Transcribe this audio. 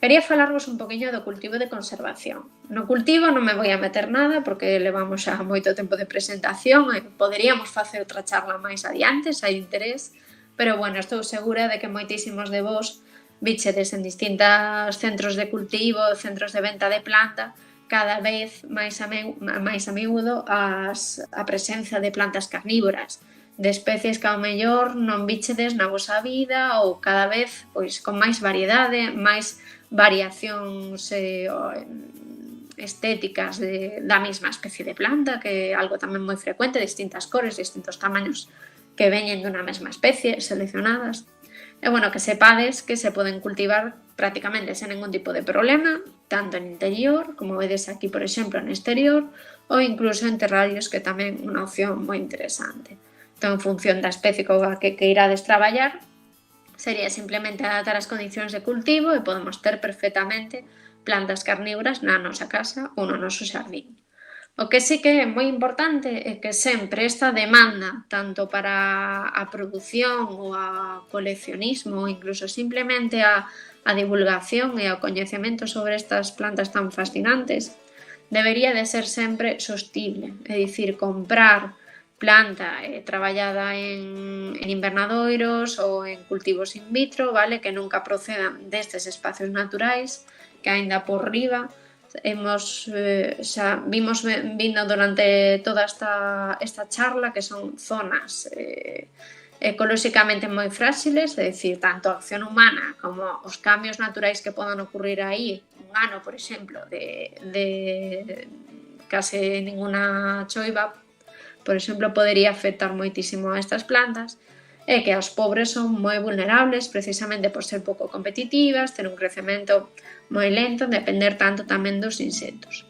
Quería falarvos un poquinho do cultivo de conservación. No cultivo non me vou a meter nada porque levamos xa moito tempo de presentación e poderíamos facer outra charla máis adiante se hai interés, pero bueno, estou segura de que moitísimos de vos bichedes en distintos centros de cultivo, centros de venta de planta, cada vez máis a miúdo a presenza de plantas carnívoras, de especies que ao mellor non bichedes na vosa vida ou cada vez pois con máis variedade, máis variacións estéticas da mesma especie de planta, que é algo tamén moi frecuente, distintas cores, distintos tamaños que veñen dunha mesma especie, seleccionadas. E bueno, que sepades que se poden cultivar prácticamente sen ningún tipo de problema, tanto en interior, como vedes aquí, por exemplo, en exterior, ou incluso en terrarios, que tamén é unha opción moi interesante. Entón, en función da especie coa que irades traballar, sería simplemente adaptar as condicións de cultivo e podemos ter perfectamente plantas carnívoras na nosa casa ou no noso xardín. O que sí que é moi importante é que sempre esta demanda, tanto para a produción ou a coleccionismo ou incluso simplemente a divulgación e o coñecemento sobre estas plantas tan fascinantes, debería de ser sempre sostible, é dicir, comprar planta traballada en invernadoiros ou en cultivos in vitro, vale? Que nunca procedan destes espacios naturais, que aínda por riba xa vimos vindo durante toda esta charla que son zonas ecolóxicamente moi fráxiles, é dicir, tanto a acción humana como os cambios naturais que podan ocurrir aí, un ano, por exemplo, de case ninguna choiva, por exemplo, podería afectar moitísimo a estas plantas, e que aos pobres son moi vulnerables precisamente por ser pouco competitivas, ter un crecemento moi lento, depender tanto tamén dos insectos.